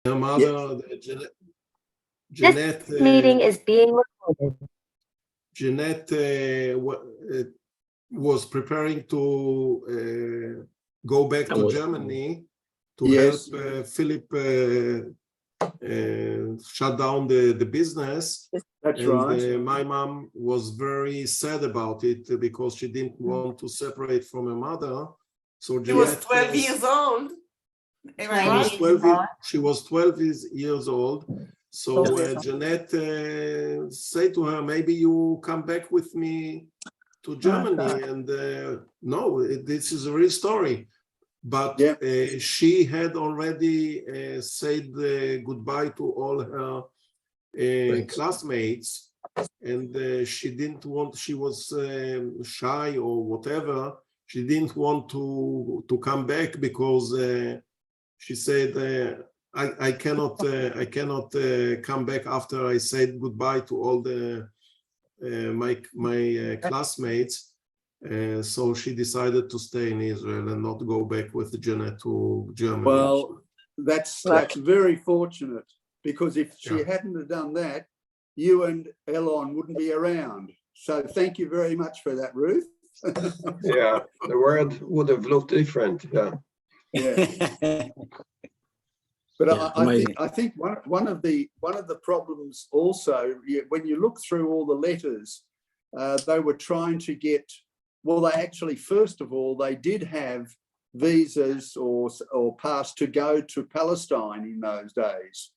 her mother, Jeanette. This meeting is being recorded. Jeanette was preparing to go back to Germany to help Philip shut down the business. That's right. My mom was very sad about it because she didn't want to separate from her mother. So She was 12 years old. Am I right? She was 12 years old. So Jeanette said to her, maybe you come back with me to Germany. And no, this is a real story. But she had already said goodbye to all her classmates. And she didn't want, she was shy or whatever. She didn't want to come back because she said, I cannot come back after I said goodbye to all the my classmates. So she decided to stay in Israel and not go back with Jeanette to Germany. Well, that's very fortunate, because if she hadn't have done that, you and Elon wouldn't be around. So thank you very much for that, Ruth. Yeah, the world would have looked different. Yeah. But I think one of the problems also, when you look through all the letters, they were trying to get, well, they actually, first of all, they did have visas or pass to go to Palestine in those days.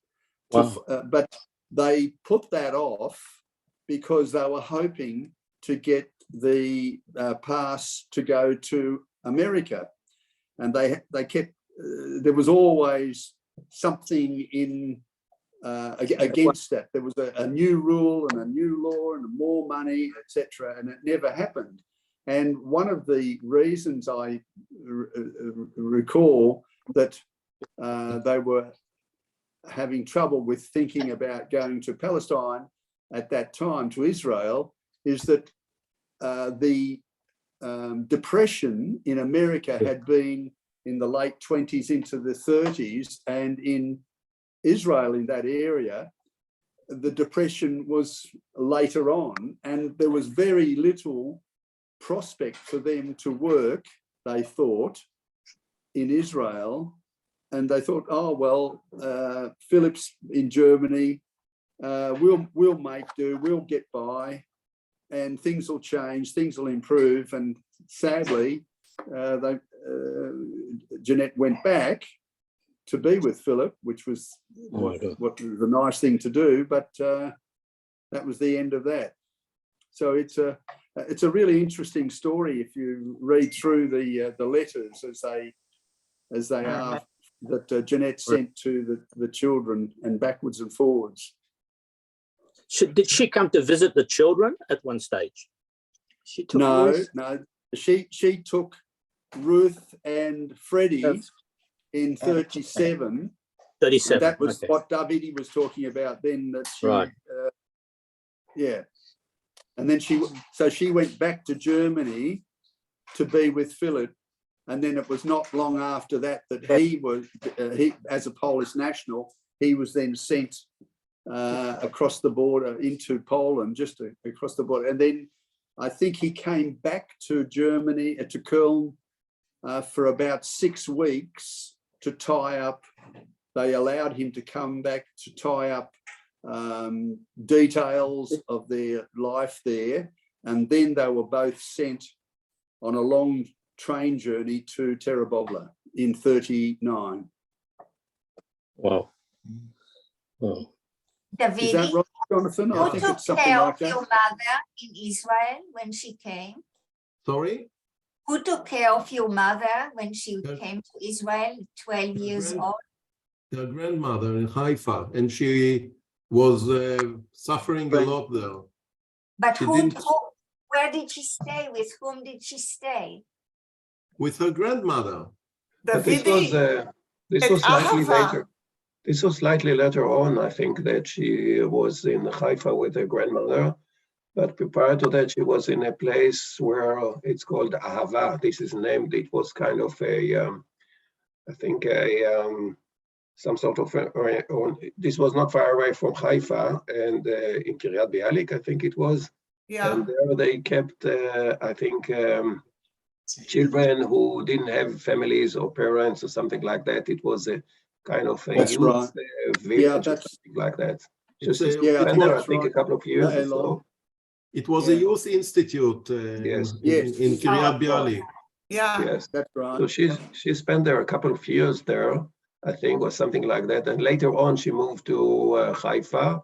But they put that off because they were hoping to get the pass to go to America. And they kept, there was always something in against that. There was a new rule and a new law and more money, etc., and it never happened. And one of the reasons I recall that they were having trouble with thinking about going to Palestine at that time, to Israel, is that the depression in America had been in the late 20s into the 30s, and in Israel, in that area, the depression was later on, and there was very little prospect for them to work, they thought, in Israel. And they thought, oh, well, Philip's in Germany, we'll make do, we'll get by, and things will change, things will improve. And sadly, Jeanette went back to be with Philip, which was what was the nice thing to do, but that was the end of that. So it's a really interesting story if you read through the letters as they are that Jeanette sent to the children, and backwards and forwards. Did she come to visit the children at one stage? She took No. She took Ruth and Freddie in 37. 37. That was what Davidi was talking about then. That she, and then she went back to Germany to be with Philip, and then it was not long after that he as a Polish national, he was then sent across the border into Poland, just across the border, and then I think he came back to Germany, to Köln, for about 6 weeks to tie up. They allowed him to come back to tie up details of their life there. And then they were both sent on a long train journey to Terabogla in 39. Wow. Davidi, is that right, Jonathan? I think it's something like that. Who took care of your mother in Israel when she came? Sorry? Who took care of your mother when she came to Israel, 12 years old? Her grandmother in Haifa, and she was suffering a lot there. But where did she stay? With whom did she stay? With her grandmother. This was slightly later. This was slightly later on, I think, that she was in Haifa with her grandmother. But prior to that, she was in a place where it's called Ahava. This is named. It was kind of a, I think, some sort of, this was not far away from Haifa, and in Kiryat Bialik, I think it was. Yeah. And there they kept, I think, children who didn't have families or parents or something like that. It was a kind of a That's youth right. village or that's- something like that. It's Just a- Yeah, spent there, I that's think, a right. couple of years or Yeah, so. It was a Yeah. youth institute Yes. Yes. in Kiryat Bialik. Yeah. Yes. That's right. So she spent there a couple of years there, I think, or something like that. And later on, she moved to Haifa.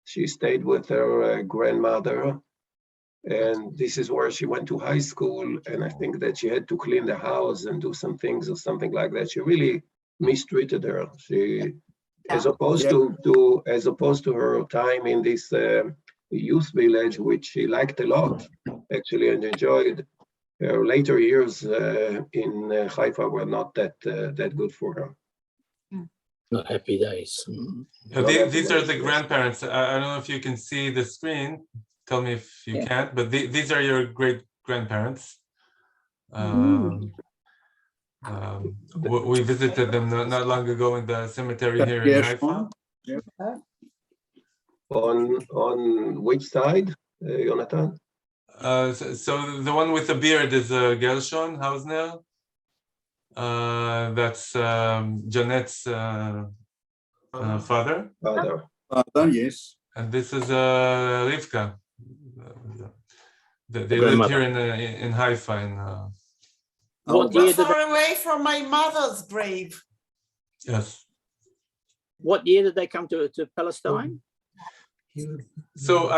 She stayed with her grandmother. And this is where she went to high school. And I think that she had to clean the house and do some things or something like that. She really mistreated her. She, as opposed to her time in this youth village, which she liked a lot, actually, and enjoyed. Her later years in Haifa were not that good for her. Not happy days. These are the grandparents. I don't know if you can see the screen. Tell me if you can't, but these are your great grandparents. We visited them not long ago in the cemetery here in Haifa. On which side, Jonathan? So the one with the beard is Gershon Hausner. That's Janet's father. Father. Yes. And this is Rivka. They lived here in Haifa. What year Not did far away from my mother's grave. Yes. What year did they come to Palestine? So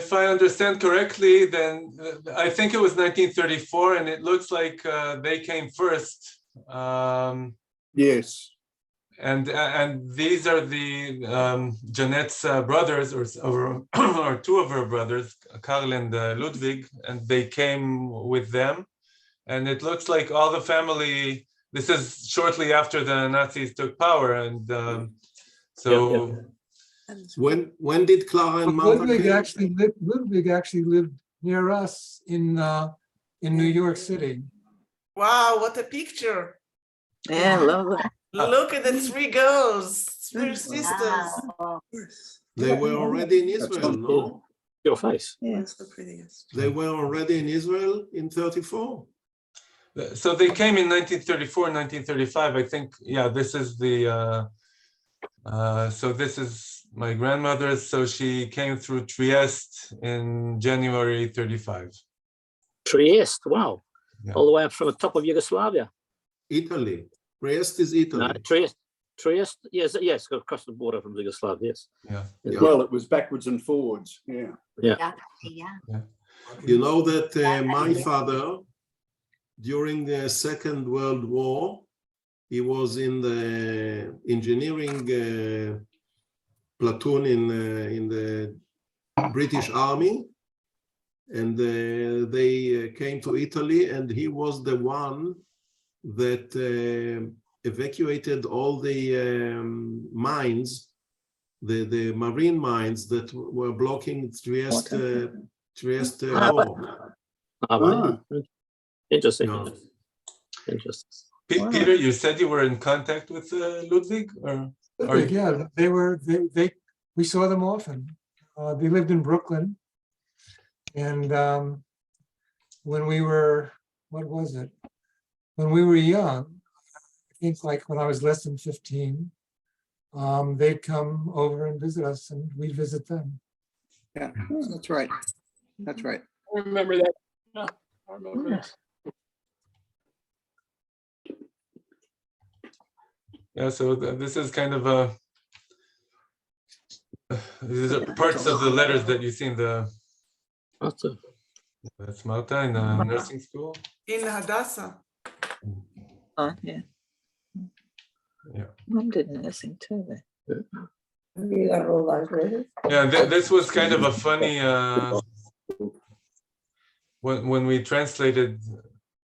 if I understand correctly, then I think it was 1934, and it looks like they came first. Yes. And these are the Janet's brothers, or two of her brothers, Karl and Ludwig, and they came with them. And it looks like all the family. This is shortly after the Nazis took power, and so. When did Clara and Martha Ludwig actually lived near us in New York City. Wow, what a picture. Yeah, lovely. Look at the three girls, three sisters. They were already in Israel, no? Your face. Yes. the prettiest. They were already in Israel in 34. So they came in 1934, 1935. I think, yeah, this is the, so this is my grandmother's. So she came through Trieste in January 35. Trieste, wow. Yeah. All the way up from the top of Yugoslavia. Italy. Trieste is Italy. Trieste, yes, across the border from Yugoslavia, yes. Yeah. Yeah. Well, it was backwards and forwards. Yeah. Yeah. You know that my father, during the Second World War, he was in the engineering platoon in the British Army, and they came to Italy, and he was the one that evacuated all the mines, the marine mines that were blocking Trieste port. Interesting. Yeah. Interesting. Peter, you said you were in contact with Ludwig, or Ludwig, yeah, we saw them often. They lived in Brooklyn. And when we were, what was it? When we were young, I think like when I was less than 15, they'd come over and visit us and we'd visit them. Yeah, that's right. That's right. I remember that. Yeah, I remember that. yeah. So this is kind of these are parts of the letters that you see in the. Awesome. That's Malta in the nursing school. In Hadassah. Oh, yeah. Yeah. Mum did nursing too. Yeah, this was kind of a funny when we translated,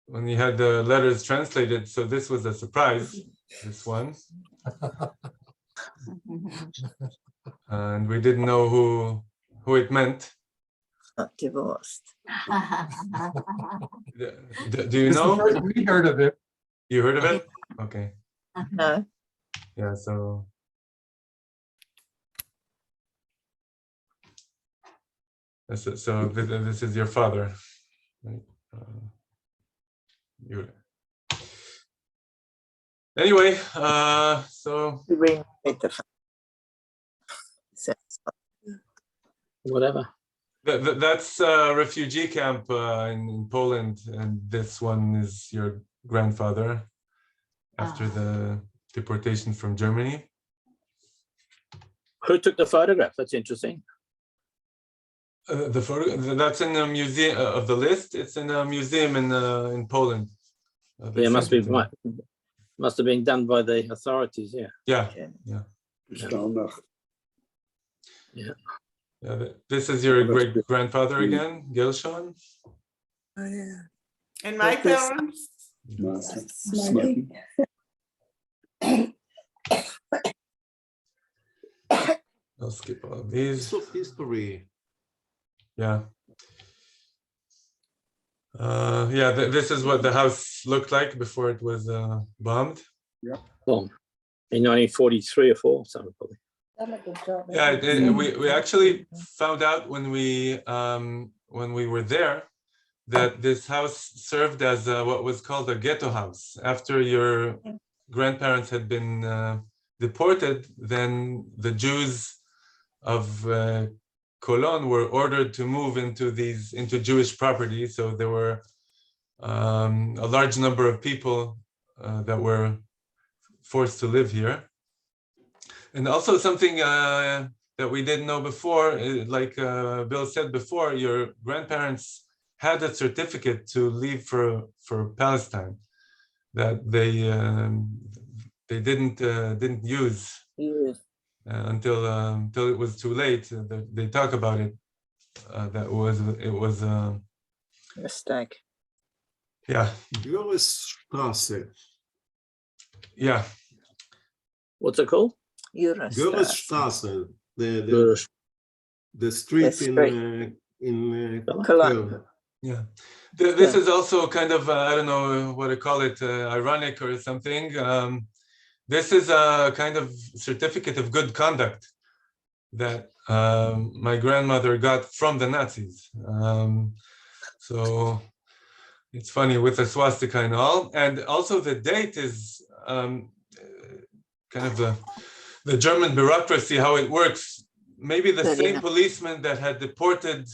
when you had the letters translated. So this was a surprise. This one, and we didn't know who it meant. Not divorced. Do you know? We heard of it. You heard of it? Okay. No. Yeah, so this is your father, right? Anyway, so Whatever. that's a refugee camp in Poland, and this one is your grandfather after the deportation from Germany. Who took the photograph? That's interesting. The photo that's in a museum of the list. It's in a museum in Poland. Yeah, must have been done by the authorities. Yeah. Yeah. This is your great grandfather again, Gershon. Oh, yeah. And my parents. Smoking. I'll skip all of these. So history. Yeah. Yeah, this is what the house looked like before it was bombed. Well, in 1943 or 4, something probably. Yeah, we actually found out when we were there that this house served as what was called a ghetto house. After your grandparents had been deported, then the Jews of Cologne were ordered to move into Jewish property. So there were a large number of people that were forced to live here. And also something that we didn't know before, like Bill said before, your grandparents had a certificate to leave for Palestine that they didn't use until it was too late. They talk about it. That it was Mistake. Yeah. Görresstraße. Yeah. What's it called? Görresstraße. The street in Cologne. Yeah. This is also kind of, I don't know what to call it, ironic or something. This is a kind of certificate of good conduct that my grandmother got from the Nazis. So it's funny with the swastika and all. And also the date is kind of the German bureaucracy, how it works. Maybe the same policeman that had deported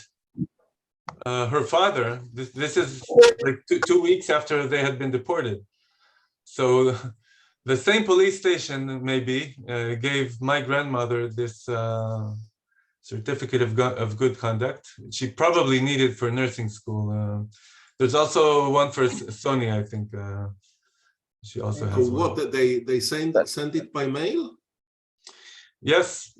her father, this is like two weeks after they had been deported. So the same police station maybe gave my grandmother this certificate of good conduct. She probably needed for nursing school. There's also one for Sonia, I think. She also has one. What they send it by mail? Yes.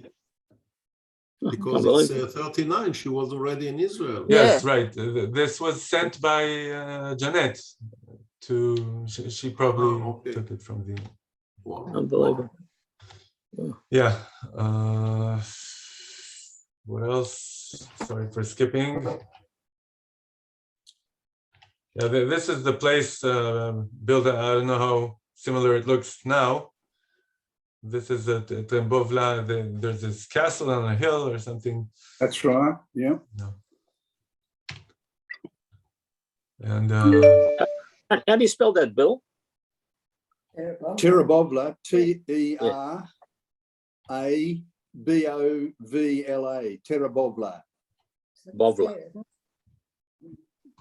Because it's 39, she was already in Israel. Yes, right. This was sent by Janet to, she probably took it from the. Wow. Unbelievable. Yeah. What else? Sorry for skipping. Yeah, this is the place built. I don't know how similar it looks now. This is at Trembovla. There's this castle on a hill or something. That's right. Yeah. No. And how do you spell that, Bill? Terabovla, T-E-R-A-B-O-V-L-A, Terabovla. Bovla.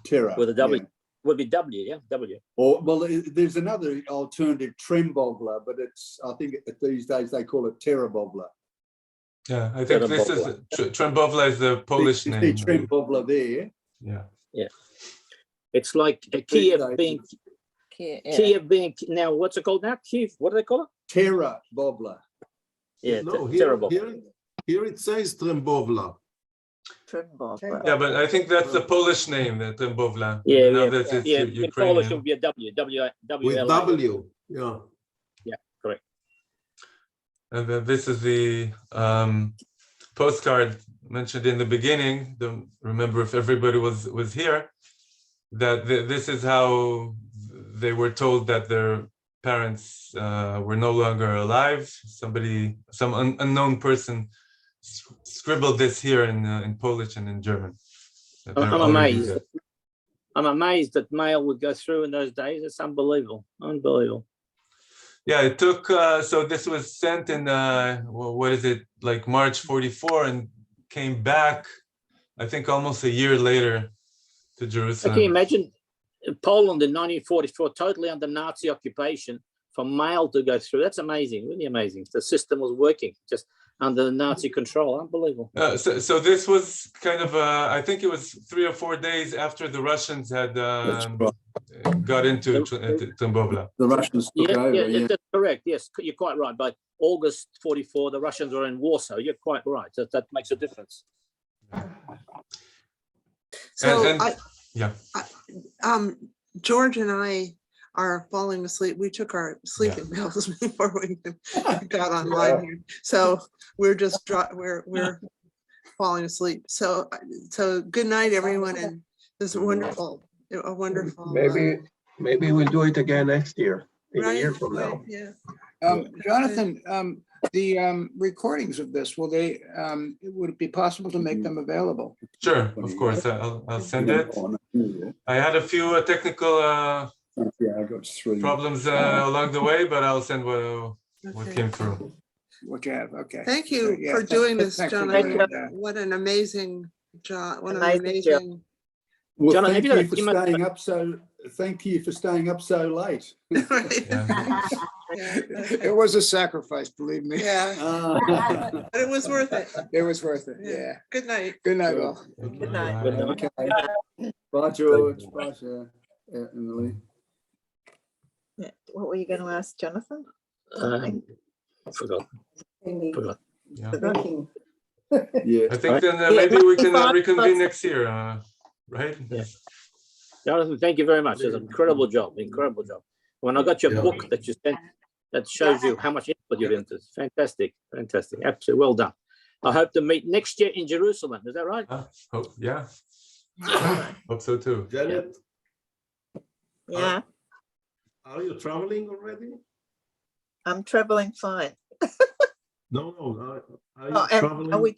Terra. With a W. Yeah. Would be W, yeah, W. Or, well, there's another alternative, Trembovla, but it's, I think these days they call it Terabovla. yeah, I think this is Trembovla is the Polish You name. see Trembovla there. Yeah. Yeah. It's like Kiev being now, what's it called now? Kiev, what do they call it? Terabovla. Yeah, No, terrible. Here it says Trembovla. Yeah, but I think that's the Polish name, the Trembovla. Yeah, now yeah, that it's yeah. In Polish, it Ukrainian. would be a W, With W-L-A. W, yeah. Yeah, correct. And then this is the postcard mentioned in the beginning. Don't remember if everybody was here. That this is how they were told that their parents were no longer alive. Some unknown person scribbled this here in Polish and in German. I'm amazed. I'm amazed that mail would go through in those days. It's unbelievable. Unbelievable. Yeah, it took, so this was sent in, what is it, like March 44, and came back, I think, almost a year later to Jerusalem. Can you imagine Poland in 1944, totally under Nazi occupation, for mail to go through? That's amazing, really amazing. The system was working just under Nazi control. Unbelievable. So this was kind of, I think it was 3 or 4 days after the Russians had got into Tambovla. The Russians took over. Yeah, that's correct. Yes, you're quite right. By August 44, the Russians were in Warsaw. You're quite right. That makes a difference. So yeah. George and I are falling asleep. We took our sleeping pills before we got online here. So we're just we're falling asleep. So good night, everyone, and this is a wonderful. Maybe we'll do it again next year, in a year from now. Yeah. Jonathan, the recordings of this, would it be possible to make them available? Sure, of course. I'll send it. I had a few technical problems along the way, but I'll send what came through. What you have, okay. Thank you for doing this, Jonathan. What an amazing job. What an amazing. Well, John, thank you for staying up so. Thank you for staying up so late. It was a sacrifice, believe me. Yeah. But it was worth it. It was worth it. Yeah. Good night. Good night, all. Good night. Okay. Bye, George. Bye, Emily. Yeah. What were you going to ask, Jonathan? I forgot. Yeah. Yeah. I think then maybe we can reconvene next year, right? Yeah. Jonathan, thank you very much. It's an incredible job. Incredible job. When I got your book that you sent, that shows you how much input you're into. Fantastic. Fantastic. Absolutely well done. I hope to meet next year in Jerusalem. Is that right? Yeah. Hope so too. Janet, Yeah, are you traveling already? I'm traveling fine. No. Are you traveling Are we?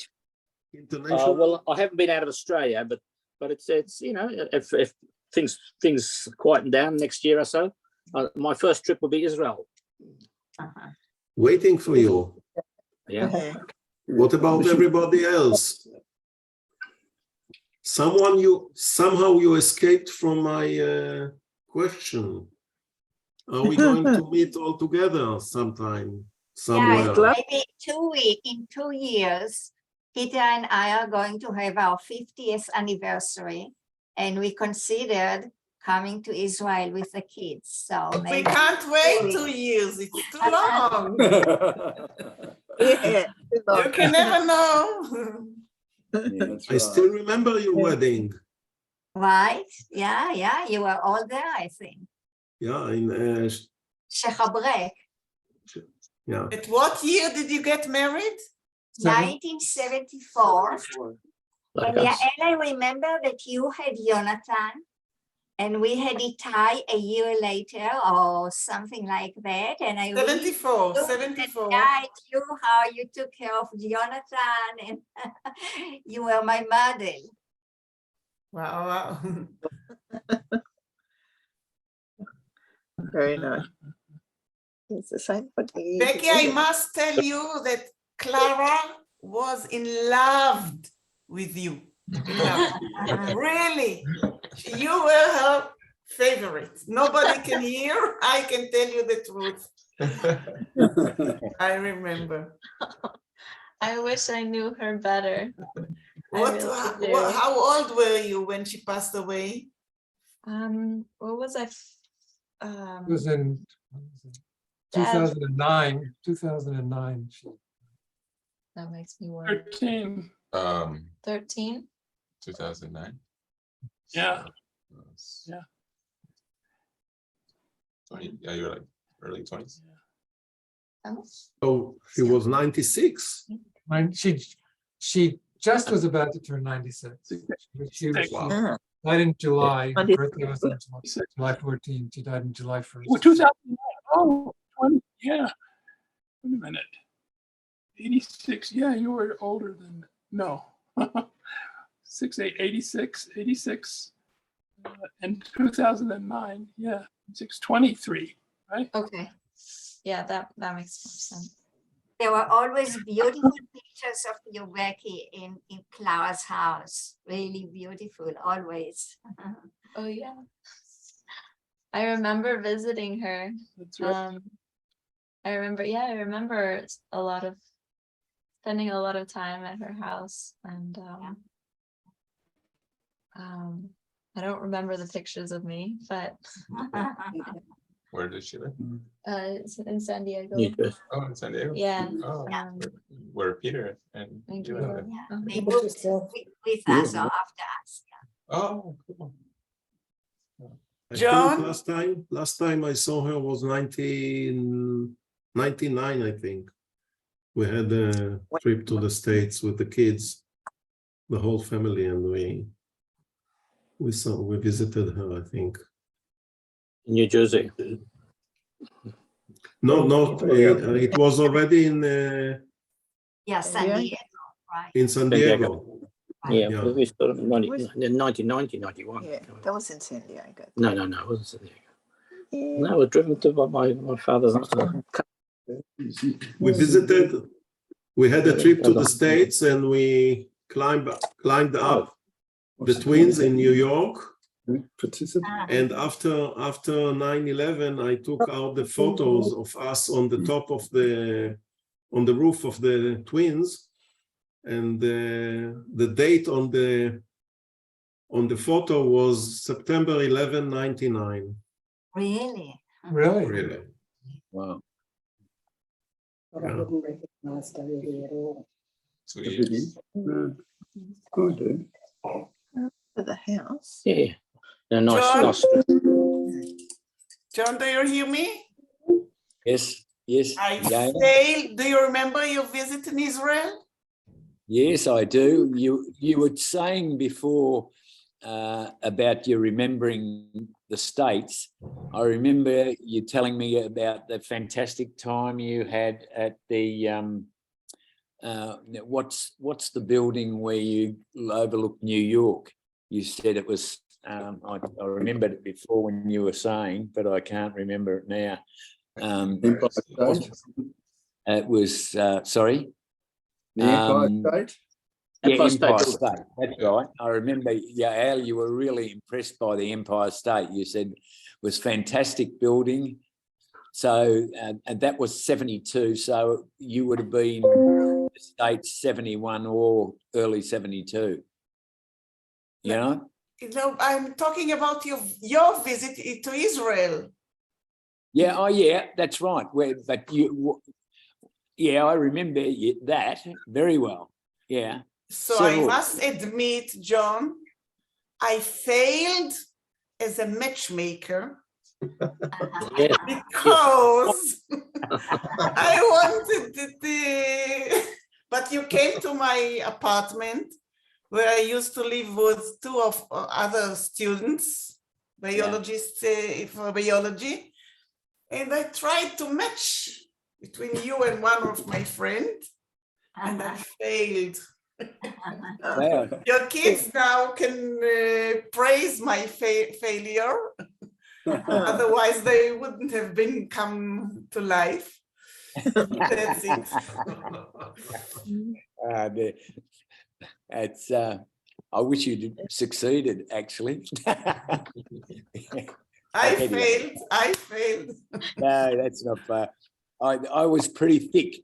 international? Well, I haven't been out of Australia, but it's you know, if things quieten down next year or so, my first trip will be Israel. Waiting for you. Yeah. What about everybody else? Somehow you escaped from my question. Are we going to meet all together sometime, somewhere? Yeah, maybe in 2 years, Peter and I are going to have our 50th anniversary, and we considered coming to Israel with the kids. So We maybe can't wait 2 years. It's too long. Yeah. You can never know. I still remember your wedding. right? Yeah, you were all there, I think. Yeah, in Shechabrek, yeah. At what year did you get married? 1974. Like And us. I remember that you had Jonathan, and we had Itai a year later or something like that. And I really 74. looked 74. at you, how you took care of Jonathan, and you were my model. Wow. Very nice. It's the same for the. Becky, I must tell you that Clara was in love with you. Really, you were her favorite. Nobody can hear. I can tell you the truth. I remember. I wish I knew her better. How old were you when she passed away? What was I? It was in Dad. 2009. 2009. That makes me worry. 13. 13? 2009. Yeah. Yeah. 20, yeah, you're like early 20s. Oh, she was 96. She just was about to turn 96. She Wow. died in July. Her 26. birthday was on July 14th. She died in July 1st. Well, 2009. Oh, 20, yeah. Wait a minute. 86, yeah, you were older than, no. 86, and 2009, yeah, 623, right? Okay. Yeah, that makes more sense. There were always beautiful pictures of you, Becky, in Clara's house. Really beautiful, always. Oh yeah. I remember visiting her. That's right. I remember spending a lot of time at her house, and I don't remember the pictures of me, but Where did she live? it's in San Diego. New Jersey. Oh, in San Diego. Yeah. Oh, where Peter and Thank you you. live. Yeah, they moved with us or after us. Oh, cool. I John? think last time I saw her was 1999, I think. We had a trip to the States with the kids, the whole family, and we visited her, I think. New Jersey. No, it was already in San Diego, right? in San Diego. Yeah, Yeah. we started in 1990, 91. Yeah, that was in San Diego. No, it wasn't San Diego. No, I was driven to by my father's uncle. We visited. We had a trip to the States, and we climbed up the Twins in New York. And after 9/11, I took out the photos of us on the top of on the roof of the Twins, and the date on the photo was September 11, 1999. Really? Really? Really? Wow. So years. For the house. Yeah. They're nice. John? nice. John, do you hear me? Yes. I Jane? failed. Do you remember your visit in Israel? Yes, I do. You were saying before about you remembering the States. I remember you telling me about the fantastic time you had at the what's the building where you overlook New York? You said it was. I remembered it before when you were saying, but I can't remember it now. It was sorry. The Empire State? Yeah, Empire State. That's right. I remember, Al, you were really impressed by the Empire State. You said it was fantastic building. So, and that was 72. So you would have been the States 71 or early 72. You know? No, I'm talking about your visit to Israel. Yeah. Oh, yeah. That's right. But you. Yeah, I remember that very well. Yeah. So I must admit, John, I failed as a matchmaker because I wanted but you came to my apartment where I used to live with two of other students, biologists for biology, and I tried to match between you and one of my friends, and I failed. Wow. Your kids now can praise my failure. Otherwise, they wouldn't have come to life. That's it. It's. I wish you'd succeeded. Actually, I failed. No, that's not fair. I was pretty thick.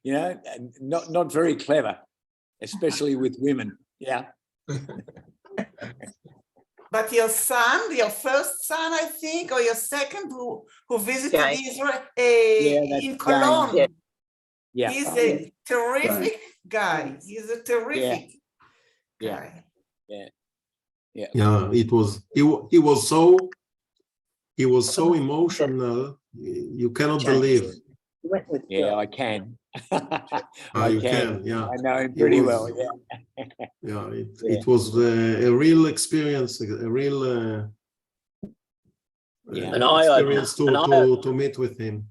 You know, not very clever, especially with women. Yeah. But your son, your first son, I think, or your second, who visited Israel in Cologne. Yeah. He's a terrific guy. He's a terrific guy. Yeah, it was. He was so emotional. You cannot believe. Yeah, I can. You can. Yeah, I know him pretty well. Yeah. Yeah, it was a real experience, a Yeah. And I- experience and I- to meet with him.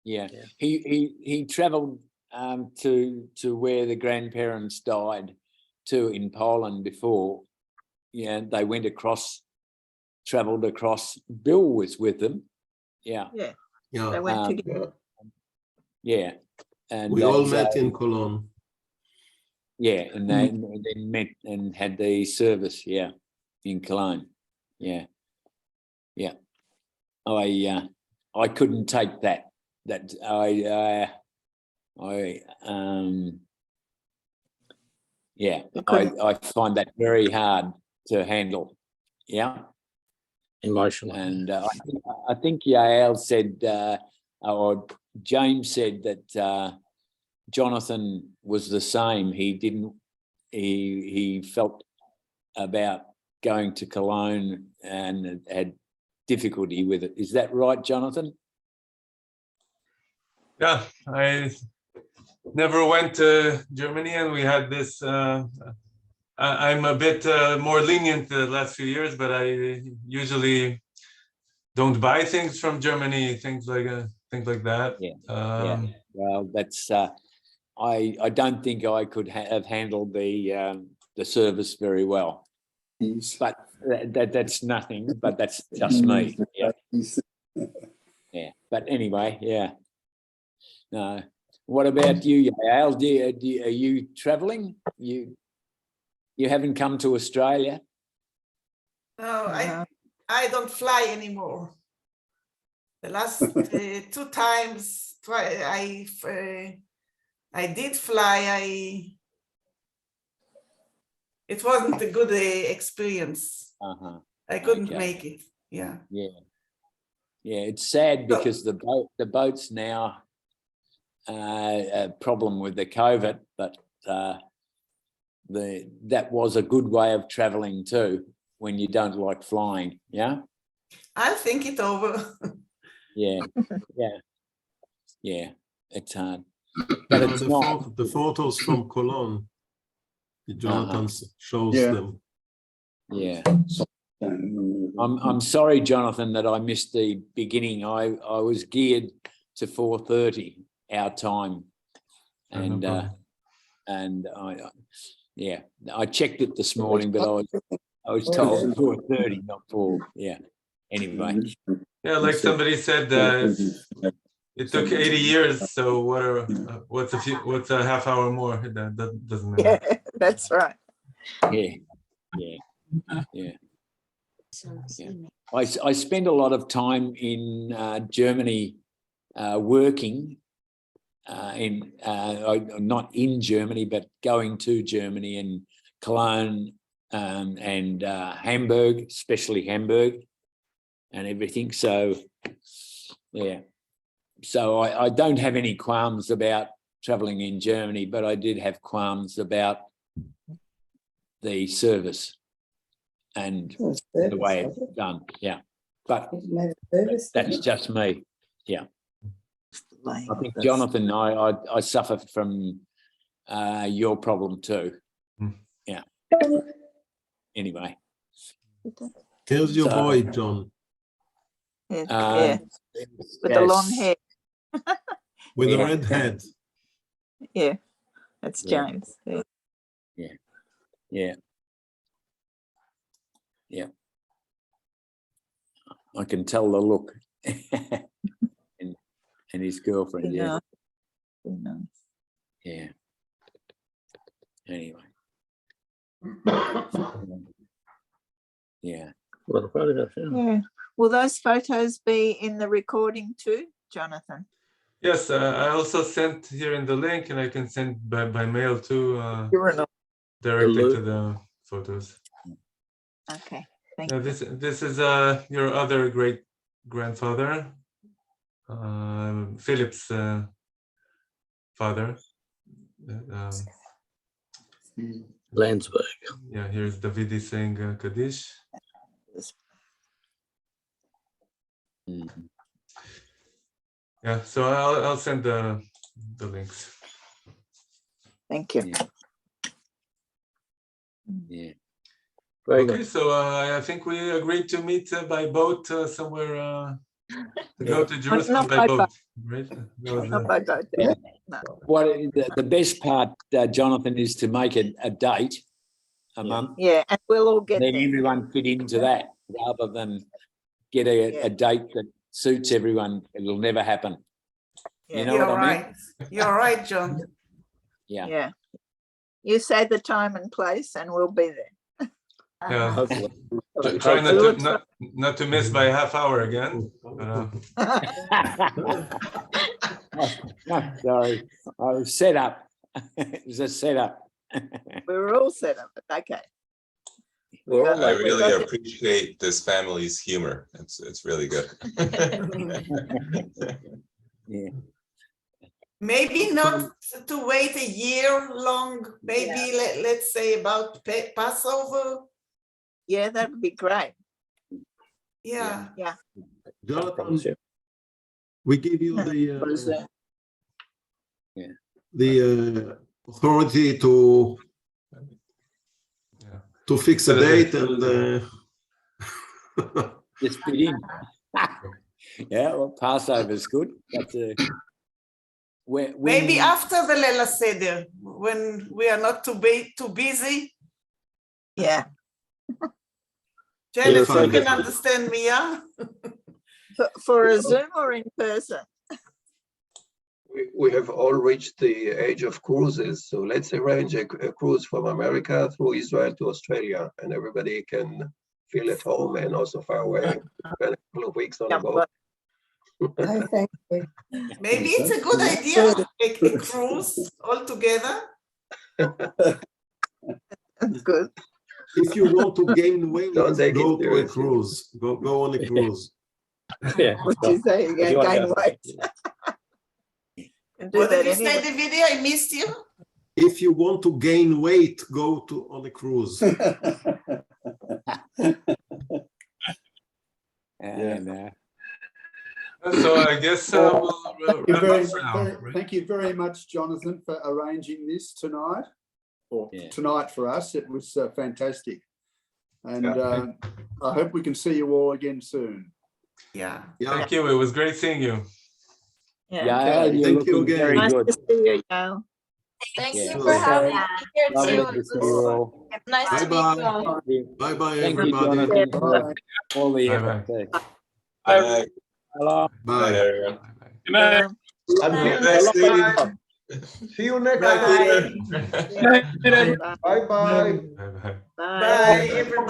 Yeah. Yeah. He travelled to where the grandparents died too in Poland before. Yeah, they went across, travelled across. Bill was with them. Yeah. Yeah, Yeah, they went together. Yeah. And we all that's, met in Cologne. yeah, and they met and had the service, yeah, in Cologne. Yeah. Yeah. I couldn't take that. That yeah, I find that very hard to handle. Yeah. Emotional. And I think Yael said, or James said that Jonathan was the same. He felt about going to Cologne and had difficulty with it. Is that right, Jonathan? Yeah, I never went to Germany, and we had this. I'm a bit more lenient the last few years, but I usually don't buy things from Germany, things like that. Yeah. Yeah. Well, that's. I don't think I could have handled the service very well. But that's nothing. But that's just me. Yeah. Yeah. But anyway, yeah. No. What about you, Yael? Are you travelling? You haven't come to Australia? No, I don't fly anymore. The last 2 times I did fly. It wasn't a good experience. I couldn't make it. Yeah. Yeah. Yeah. It's sad because the boats now a problem with the COVID, but that was a good way of traveling too when you don't like flying. Yeah. I'll think it over. Yeah. Yeah. Yeah. It's hard. But it's not. The photos from Cologne, Jonathan shows them. Yeah. I'm sorry, Jonathan, that I missed the beginning. I was geared to 4:30 our time, and I checked it this morning, but I was told 4:30, not 4. Yeah. Anyway. Yeah, like somebody said, it took 80 years. So what's a half hour more? That doesn't matter. Yeah, that's right. Yeah. Yeah. Yeah. Yeah. I spent a lot of time in Germany working not in Germany, but going to Germany and Cologne and Hamburg, especially Hamburg and everything. So, yeah. So I don't have any qualms about traveling in Germany, but I did have qualms about the service and the way it's done. Yeah. But that's just me. Yeah. I think, Jonathan, I suffer from your problem too. Yeah. Anyway. Here's your boy, John. Yeah. With the long hair. With a red head. Yeah. That's James. Yeah. Yeah. Yeah. Yeah. I can tell the look. and his girlfriend, yeah. Yeah. Anyway. Yeah. Yeah. Will those photos be in the recording too, Jonathan? Yes, I also sent here in the link, and I can send by mail too, directly to the photos. Okay, thank you. This is your other great grandfather, Philip's father. Landesberg. Yeah, here's Davidi saying Kaddish. Yeah, so I'll send the links. Thank you. Yeah. Very Okay, good. so I think we agreed to meet by boat somewhere to go to Jerusalem not by by boat. boat. Right? That was, Not by boat. Yeah. No. What the best part, Jonathan, is to make a date a month. Yeah, and we'll all get Then there. everyone fit into that rather than get a date that suits everyone. It'll never happen. You know You're what I mean? right. You're right, John. Yeah. Yeah. You say the time and place and we'll be there. yeah. Hopefully. Try Hopefully. not to miss by half hour again. Sorry, I was set up. It was a setup. We were all set up. Okay. I really appreciate this family's humor. It's really good. Yeah. Maybe not to wait a year long, maybe let's say about Passover. Yeah, that would be great. Yeah. Yeah. Jonathan, we give you the authority to fix a date and Just fit in. Yeah, well, Passover is good. But, Maybe after the Lela Seder, when we are not too busy. Yeah. Janice, you can understand me, yeah? For a Zoom or in person? We have all reached the age of cruises, so let's arrange a cruise from America through Israel to Australia, and everybody can feel at home and also far away. Spend a couple of weeks on a boat. Maybe it's a good idea to take a cruise all together. Good. if you want to gain weight, Don't take go it to a seriously. cruise. Go on a cruise. Yeah. What do you say? You're If you wanna gain go. weight. Can do What that did you say, anyway. the video? I missed you. If you want to gain weight, go on a cruise. and, So I guess we'll Thank you wrap very, up for now. thank you very much, Jonathan, for arranging this tonight. Or Yeah. tonight for us, it was fantastic. And Yeah. I hope we can see you all again soon. Yeah. Thank you. It was great seeing you. Yeah. yeah, you're Thank you looking again. very Nice good. to see you, Yael. Thank Yeah. you for having me here Lovely too. to It see you was all. nice to meet you all. Bye bye, Thank you, everybody. Jonathan, for Bye. all the Bye-bye. effort. too. Bye. Hello. Bye, Bye. everyone. Good night. Have a Bye. good next week. See you next Bye. time. Bye. Bye-bye. Bye, everybody.